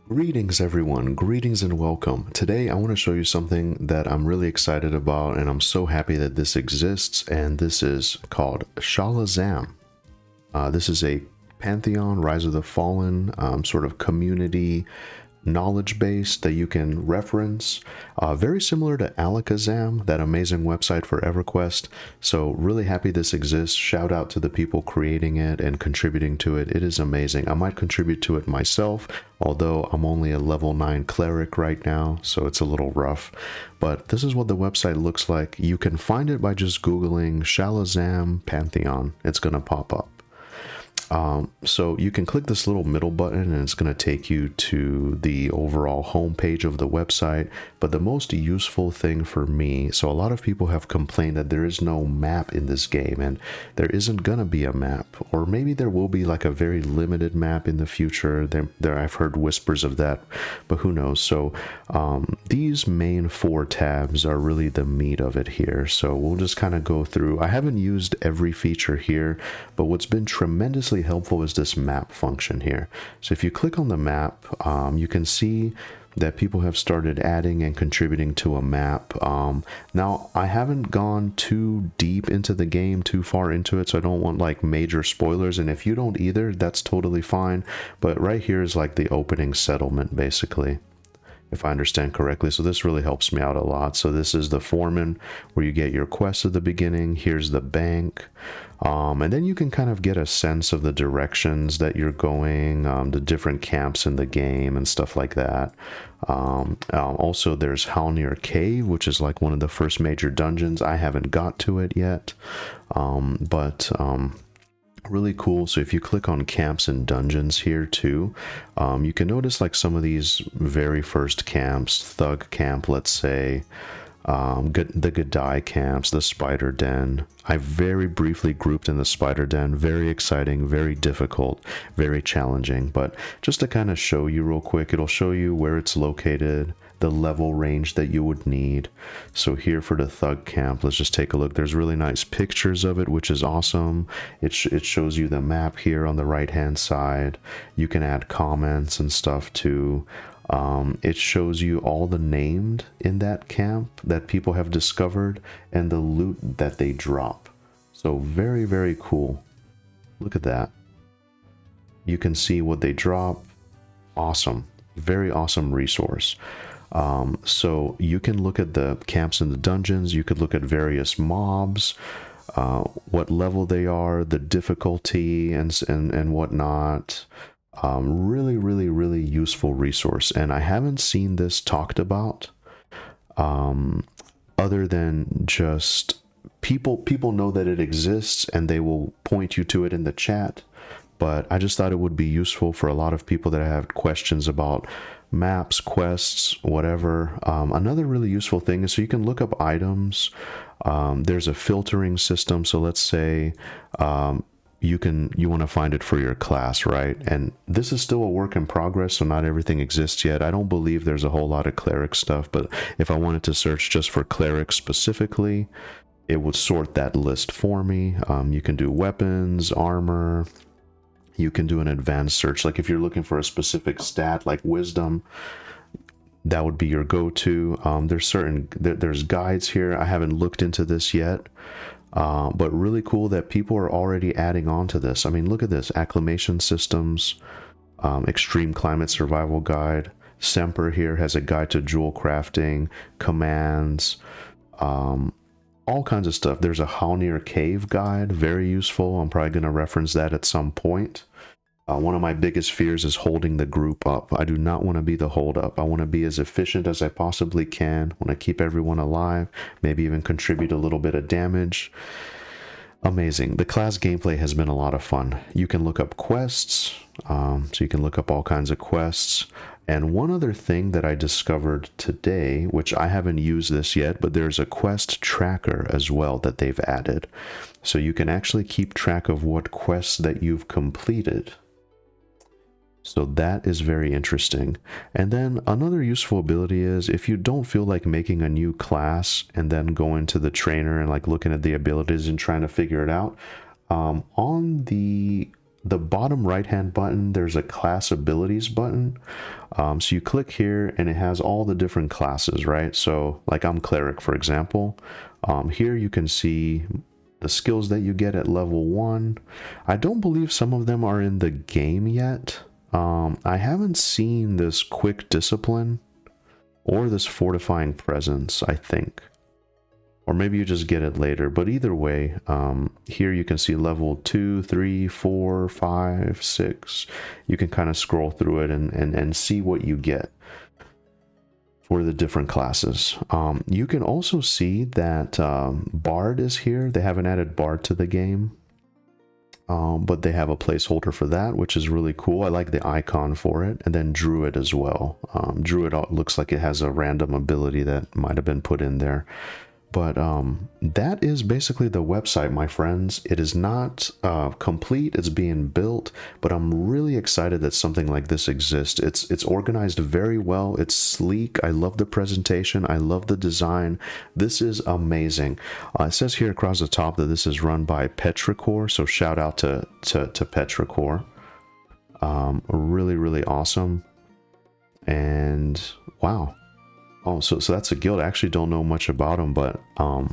Greetings everyone, greetings and welcome. Today I want to show you something that I'm really excited about and I'm so happy that this exists, and this is called Shalazam. This is a Pantheon, Rise of the Fallen sort of community knowledge base that you can reference. Very similar to Alakazam, that amazing website for EverQuest. So really happy this exists. Shout out to the people creating it and contributing to it. It is amazing. I might contribute to it myself, although I'm only a level 9 cleric right now, so it's a little rough. But this is what the website looks like. You can find it by just Googling Shalazam Pantheon. It's going to pop up. So you can click this little middle button and it's going to take you to the overall home page of the website. But the most useful thing for me, so a lot of people have complained that there is no map in this game, and there isn't going to be a map, or maybe there will be like a very limited map in the future. I've heard whispers of that, but who knows. So these main 4 tabs are really the meat of it here. So we'll just kind of go through. I haven't used every feature here, but what's been tremendously helpful is this map function here. So if you click on the map, you can see that people have started adding and contributing to a map. Now I haven't gone too deep into the game, too far into it, so I don't want like major spoilers, and if you don't either, that's totally fine. But right here is like the opening settlement basically, if I understand correctly. So this really helps me out a lot. So this is the foreman where you get your quest at the beginning. Here's the bank. And then you can kind of get a sense of the directions that you're going, the different camps in the game and stuff like that. Also, there's Halnir Cave, which is like one of the first major dungeons. I haven't got to it yet, but really cool. So if you click on camps and dungeons here too, you can notice like some of these very first camps, Thug Camp, let's say, the Gadai camps, the Spider Den. I very briefly grouped in the Spider Den. Very exciting, very difficult, very challenging. But just to kind of show you real quick, it'll show you where it's located, the level range that you would need. So here for the Thug Camp, let's just take a look. There's really nice pictures of it, which is awesome. It shows you the map here on the right hand side. You can add comments and stuff too. It shows you all the named in that camp that people have discovered and the loot that they drop. So very, very cool. Look at that. You can see what they drop. Awesome. Very awesome resource. So you can look at the camps in the dungeons. You could look at various mobs, what level they are, the difficulty, and whatnot. Really useful resource, and I haven't seen this talked about other than just people know that it exists and they will point you to it in the chat. But I just thought it would be useful for a lot of people that have questions about maps, quests, whatever. Another really useful thing is so you can look up items. There's a filtering system. So let's say you want to find it for your class, right? And this is still a work in progress, so not everything exists yet. I don't believe there's a whole lot of cleric stuff, but if I wanted to search just for cleric specifically, it would sort that list for me. You can do weapons, armor. You can do an advanced search, like if you're looking for a specific stat like wisdom, that would be your go-to. There's guides here. I haven't looked into this yet. But really cool that people are already adding on to this. I mean, look at this. Acclimation systems, extreme climate survival guide. Semper here has a guide to jewel crafting, commands, all kinds of stuff. There's a Halnir Cave guide, very useful. I'm probably going to reference that at some point. One of my biggest fears is holding the group up. I do not want to be the hold up. I want to be as efficient as I possibly can. I want to keep everyone alive, maybe even contribute a little bit of damage. Amazing. The class gameplay has been a lot of fun. You can look up quests, so you can look up all kinds of quests. And one other thing that I discovered today, which I haven't used this yet, but there's a quest tracker as well that they've added. So you can actually keep track of what quests that you've completed. So that is very interesting. And then another useful ability is if you don't feel like making a new class and then going to the trainer and like looking at the abilities and trying to figure it out, on the the bottom right hand button, there's a class abilities button. So you click here and it has all the different classes, right? So like I'm cleric, for example. Here you can see the skills that you get at level 1. I don't believe some of them are in the game yet. I haven't seen this quick discipline or this fortifying presence, I think. Or maybe you just get it later, but either way, here you can see level 2, 3, 4, 5, 6. You can kind of scroll through it and see what you get for the different classes. You can also see that Bard is here. They haven't added Bard to the game, but they have a placeholder for that, which is really cool. I like the icon for it. And then Druid as well. Druid looks like it has a random ability that might have been put in there. But that is basically the website, my friends. It is not complete, it's being built, but I'm really excited that something like this exists. It's organized very well, it's sleek, I love the presentation, I love the design. This is amazing. It says here across the top that this is run by Petrichor, so shout out to Petrichor. Really, really awesome. And wow. Oh, so that's a guild. I actually don't know much about them, but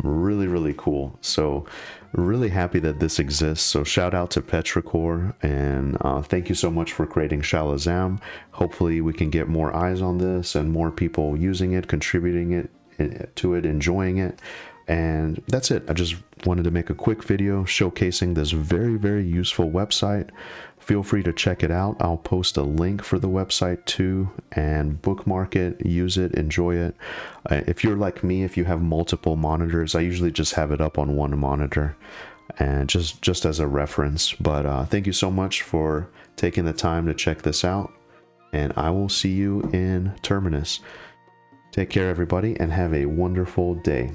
really, really cool. So really happy that this exists. So shout out to Petrichor, and thank you so much for creating Shalazam. Hopefully we can get more eyes on this and more people using it, contributing to it, enjoying it. And that's it. I just wanted to make a quick video showcasing this very, very useful website. Feel free to check it out. I'll post a link for the website too, and bookmark it, use it, enjoy it. If you're like me, if you have multiple monitors, I usually just have it up on one monitor and just as a reference. But thank you so much for taking the time to check this out, and I will see you in Terminus. Take care, everybody, and have a wonderful day.